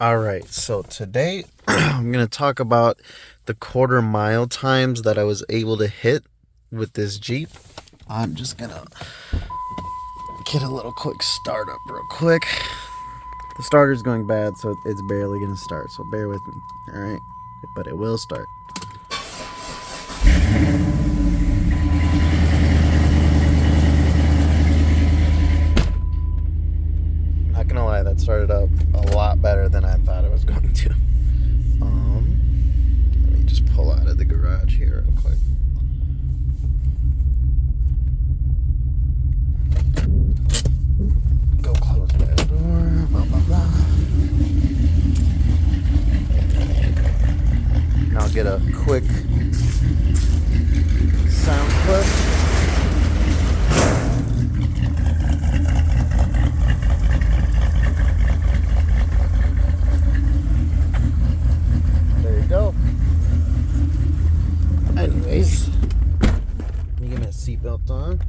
All right, so today I'm going to talk about the quarter-mile times that I was able to hit with this Jeep. I'm just going to get a little quick startup real quick. The starter's going bad, so it's barely going to start, so bear with me, all right? But it will start. Not going to lie, that started up a lot better than I thought it was going to. Let me just pull out of the garage here real quick. Go close that door, blah, blah, blah. And I'll get a quick sound clip. There you go. Anyways, let me get my seatbelt on.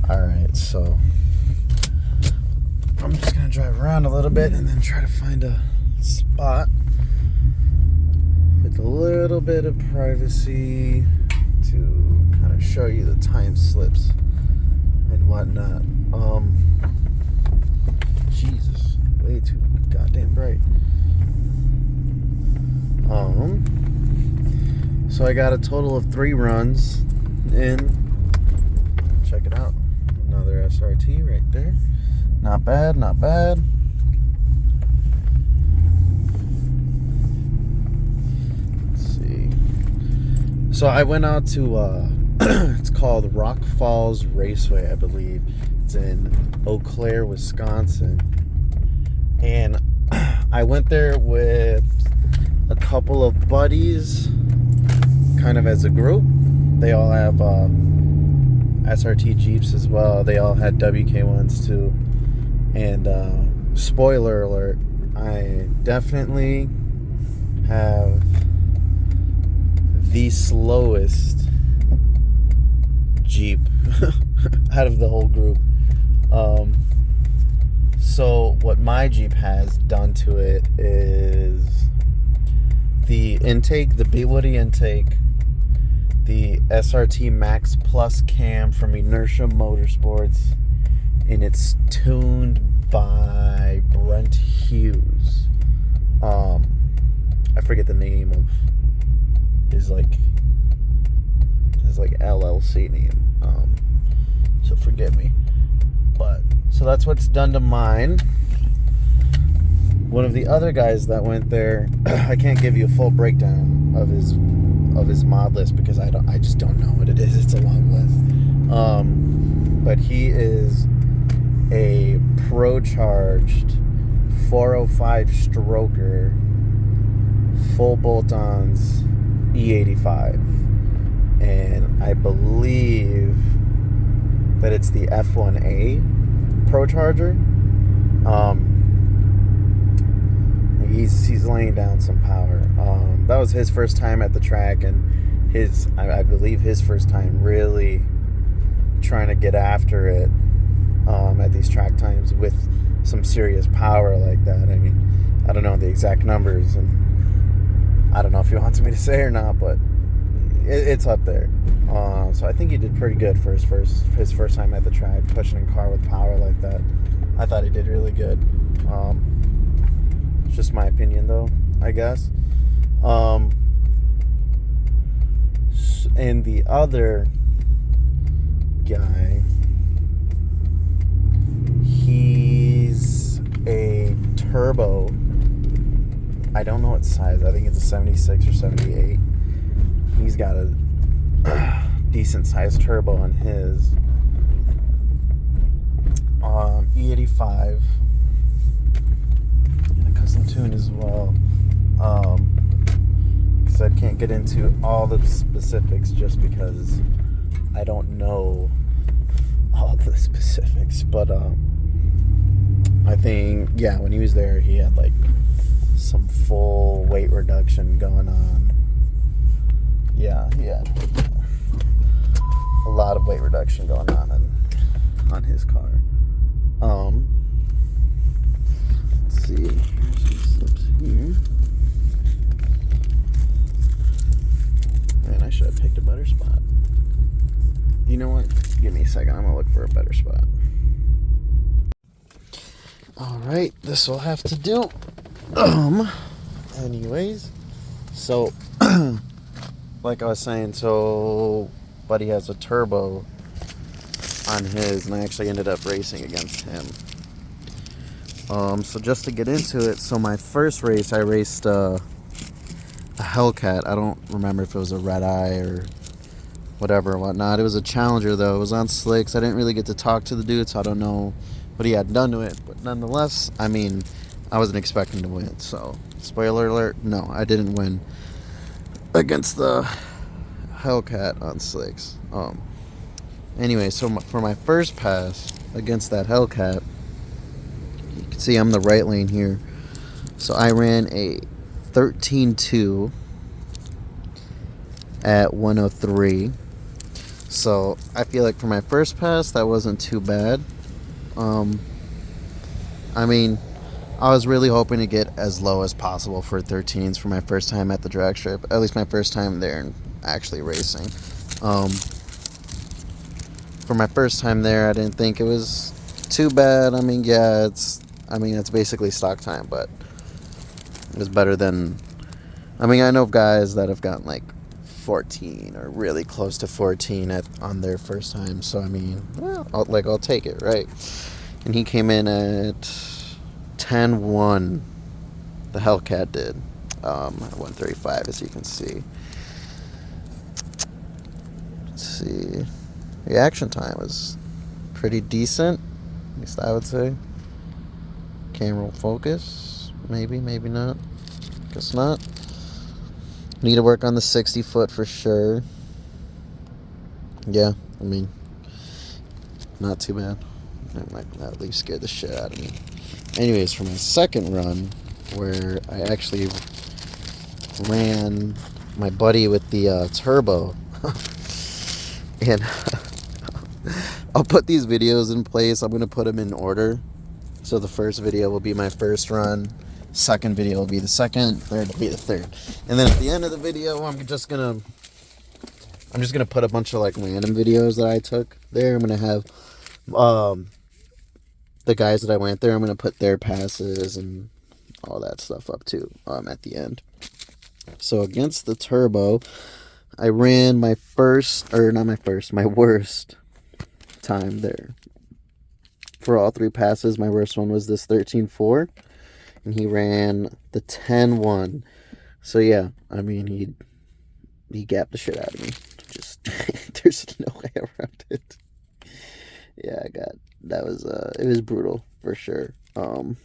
Alright, so I'm just going to drive around a little bit and then try to find a spot with a little bit of privacy to kind of show you the time slips and whatnot. Jesus, way too goddamn bright. So I got a total of 3 runs in. Check it out. Another SRT right there. Not bad, not bad. Let's see. So I went out to, it's called Rock Falls Raceway, I believe. It's in Eau Claire, Wisconsin. And I went there with a couple of buddies, kind of as a group. They all have SRT Jeeps as well. They all had WK1s too. And spoiler alert, I definitely have the slowest Jeep out of the whole group. So what my Jeep has done to it is the intake, the Beatwoody intake, the SRT Max Plus cam from Inertia Motorsports, and it's tuned by Brent Hughes. I forget the name of his LLC name. So forgive me. But so that's what's done to mine. One of the other guys that went there, I can't give you a full breakdown of his mod list because I just don't know what it is. It's a long list. But he is a pro-charged 405 stroker, full bolt-ons E85, and I believe that it's the F1A Pro Charger. He's laying down some power. That was his first time at the track, and I believe his first time really trying to get after it at these track times with some serious power like that. I mean, I don't know the exact numbers, and I don't know if he wants me to say or not, but it's up there. So I think he did pretty good for his first time at the track, pushing a car with power like that. I thought he did really good. It's just my opinion, though, I guess. And the other guy, he's a turbo. I don't know what size. I think it's a 76 or 78. He's got a decent sized turbo on his. E85. And a custom tune as well. Because I can't get into all the specifics just because I don't know all the specifics. But I think, yeah, when he was there, he had like some full weight reduction going on. Yeah, he had a lot of weight reduction going on his car. Um, let's see. Here's some slips here. Man, I should have picked a better spot. You know what? Give me a second. I'm gonna look for a better spot. All right, this will have to do. Anyways, so like I was saying, so Buddy has a turbo on his, and I actually ended up racing against him. So just to get into it, so my first race, I raced a Hellcat. I don't remember if it was a Red Eye or whatever or whatnot. It was a Challenger though. It was on slicks. I didn't really get to talk to the dude, so I don't know what he had done to it. But nonetheless, I mean, I wasn't expecting to win. So spoiler alert, no, I didn't win against the Hellcat on slicks. Anyway, so for my first pass against that Hellcat, you can see I'm the right lane here. So I ran a 13.2 at 103. So I feel like for my first pass, that wasn't too bad. I mean, I was really hoping to get as low as possible for 13s for my first time at the drag strip. At least my first time there and actually racing. For my first time there, I didn't think it was too bad. I mean, yeah, it's basically stock time, but it was better than, I mean, I know of guys that have gotten like 14 or really close to 14 on their first time. So, I mean, well, I'll take it, right? And he came in at 10-1. The Hellcat did. 135, as you can see. Let's see. Reaction time was pretty decent, at least I would say. Camera focus, maybe not. Guess not. Need to work on the 60 foot for sure. Yeah, I mean, not too bad. That at least scared the shit out of me. Anyways, for my second run, where I actually ran my buddy with the turbo, and I'll put these videos in place. I'm going to put them in order. So the first video will be my first run. Second video will be the second. Third will be the third. And then at the end of the video, I'm just gonna put a bunch of like random videos that I took there. I'm gonna have the guys that I went there. I'm gonna put their passes and all that stuff up too at the end. So against the turbo, I ran my worst time there. For all three passes, my worst one was this 13.4, and he ran the 10.1. So yeah, I mean, he gapped the shit out of me. Just there's no way around it. Yeah, it was brutal for sure. Let's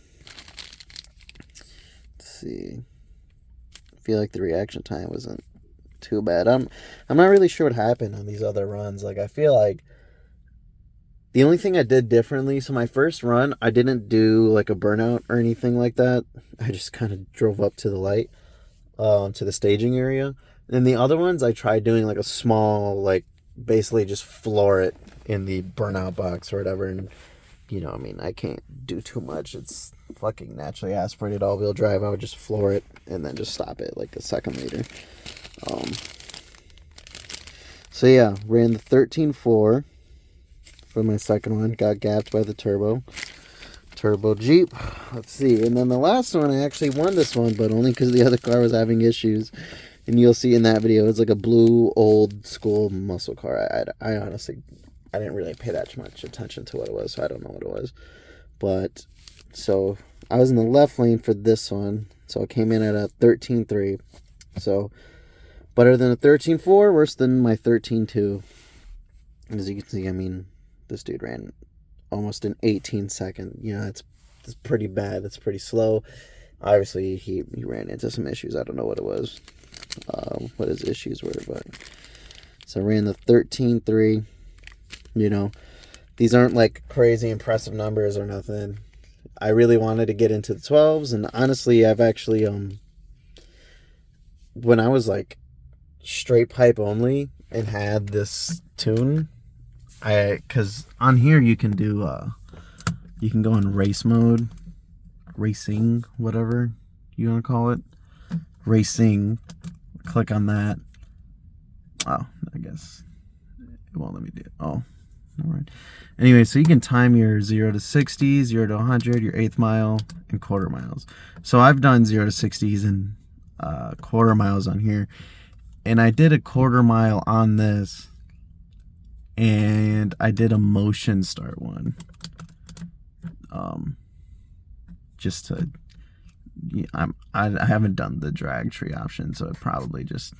see. I feel like the reaction time wasn't too bad. I'm not really sure what happened on these other runs. Like, I feel like the only thing I did differently, so my first run, I didn't do like a burnout or anything like that. I just kind of drove up to the light, to the staging area. And the other ones, I tried doing like a small, like basically just floor it in the burnout box or whatever. And, you know, I mean, I can't do too much. It's fucking naturally aspirated all-wheel drive. I would just floor it and then just stop it like a second later. So yeah, ran the 13.4. For my second one, got gapped by the turbo Jeep. Let's see, and then the last one, I actually won this one, but only because the other car was having issues. And you'll see in that video, it's like a blue old school muscle car. I honestly, I didn't really pay that much attention to what it was, so I don't know what it was. But so I was in the left lane for this one, so I came in at a 13.3. So better than a 13.4, worse than my 13.2. As you can see, I mean, this dude ran almost an 18-second. You know, that's pretty bad. That's pretty slow. Obviously, he ran into some issues. I don't know what it was, what his issues were. But so I ran the 13.3. You know, these aren't like crazy impressive numbers or nothing. I really wanted to get into the 12s. And honestly, I've actually, when I was like straight pipe only and had this tune, because on here you can do you can go in race mode, racing, whatever you want to call it, racing. Click on that. Oh, I guess it won't let me do it. Oh, all right. Anyway, so you can time your 0 to 60, 0 to 100, your eighth mile, and quarter miles. So I've done 0 to 60s and quarter miles on here, and I did a quarter mile on this, and I did a motion start one. Just to, I haven't done the drag tree option, so it probably just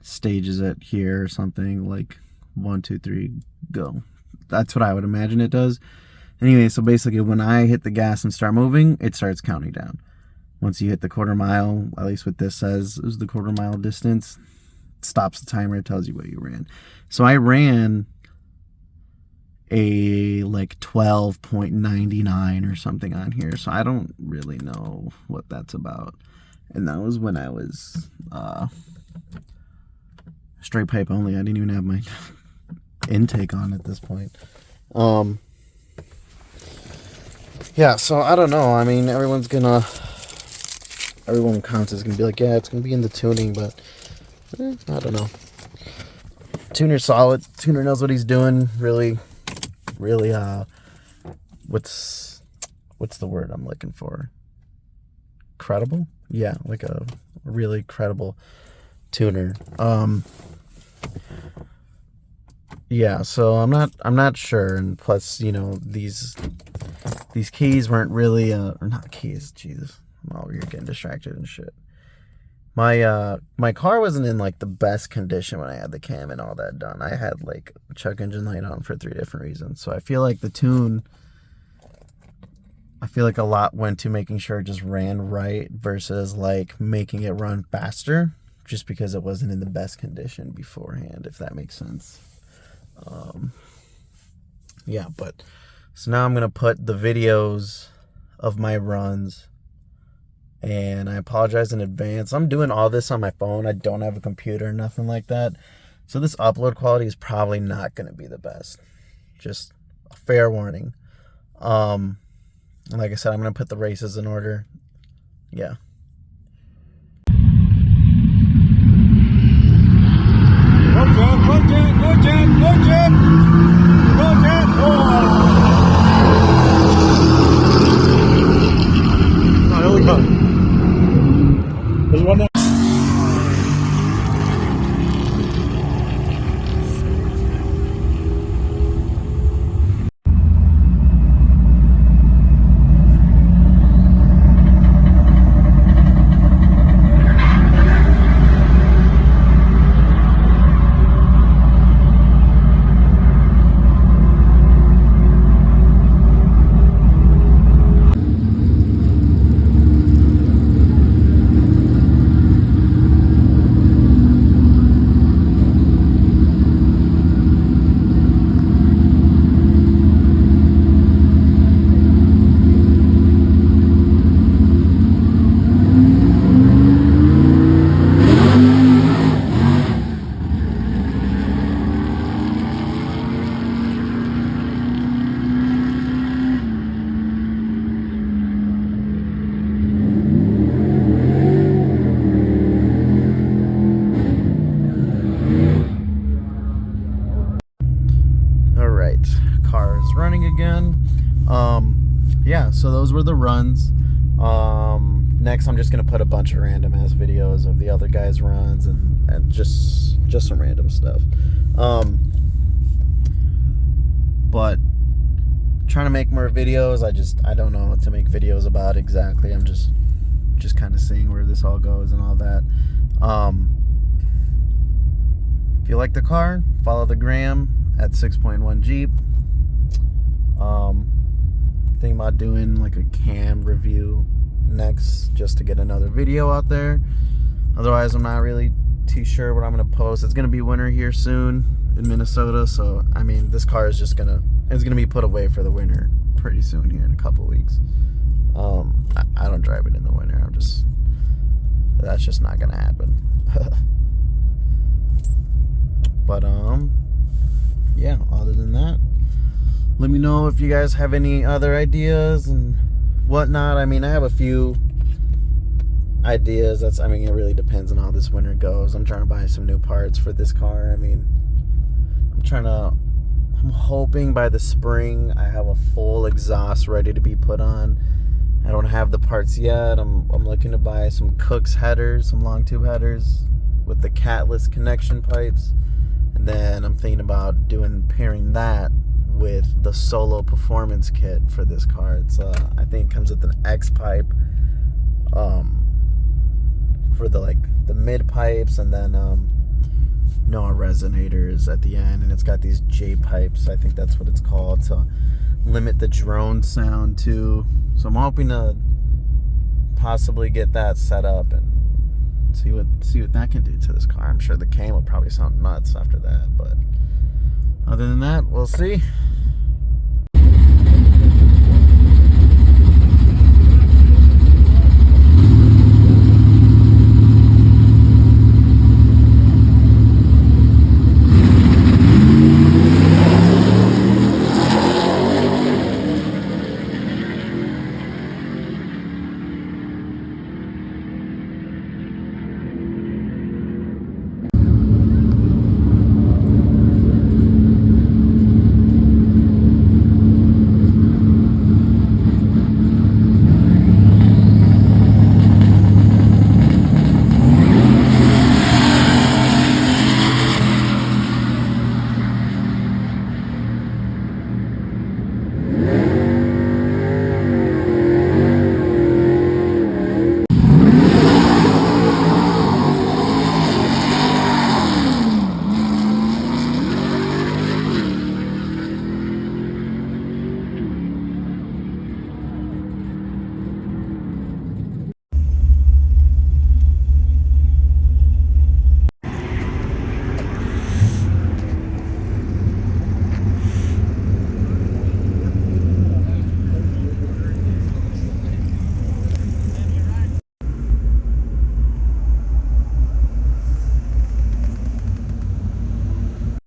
stages it here or something, like 1, 2, 3, go. That's what I would imagine it does. Anyway, so basically when I hit the gas and start moving, it starts counting down. Once you hit the quarter mile, at least what this says is the quarter mile distance, it stops the timer, it tells you what you ran. So I ran a like 12.99 or something on here, so I don't really know what that's about. And that was when I was straight pipe only. I didn't even have my intake on at this point. Yeah, so I don't know. I mean, everyone counts is gonna be like, yeah, it's gonna be in the tuning, but I don't know. Tuner's solid. Tuner knows what he's doing. Really, what's the word I'm looking for? Credible? Yeah, like a really credible tuner. Yeah, so I'm not sure, and plus, you know, these keys weren't really or not keys, Jesus. I'm over here getting distracted and shit. My car wasn't in like the best condition when I had the cam and all that done. I had like check engine light on for 3 different reasons. So I feel like the tune, I feel like a lot went to making sure it just ran right versus like making it run faster, just because it wasn't in the best condition beforehand, if that makes sense. Yeah, but so now I'm gonna put the videos of my runs. And I apologize in advance. I'm doing all this on my phone. I don't have a computer, nothing like that. So this upload quality is probably not going to be the best. Just a fair warning. And like I said, I'm going to put the races in order. Yeah. There's one there. Yeah, so those were the runs. Next I'm just gonna put a bunch of random ass videos of the other guys' runs and just some random stuff. But trying to make more videos. I don't know what to make videos about exactly. I'm just kind of seeing where this all goes and all that. If you like the car, follow the gram at 6.1 Jeep. Thinking about doing like a cam review next, just to get another video out there. Otherwise, I'm not really too sure what I'm gonna post. It's gonna be winter here soon in Minnesota, so I mean, this car is it's gonna be put away for the winter pretty soon here in a couple weeks. I don't drive it in the winter. That's just not gonna happen. But yeah, other than that, Let me know if you guys have any other ideas and whatnot. I mean, I have a few ideas. I mean, it really depends on how this winter goes. I'm trying to buy some new parts for this car. I mean, I'm hoping by the spring I have a full exhaust ready to be put on. I don't have the parts yet. I'm looking to buy some Cook's headers, some long tube headers with the catless connection pipes. And then I'm thinking about pairing that with the Solo Performance kit for this car. It's I think it comes with an X pipe for the mid pipes, and then Noah resonators at the end, and it's got these J pipes. I think that's what it's called, to limit the drone sound too. So I'm hoping to possibly get that set up and see what that can do to this car. I'm sure the cane will probably sound nuts after that, but other than that, we'll see.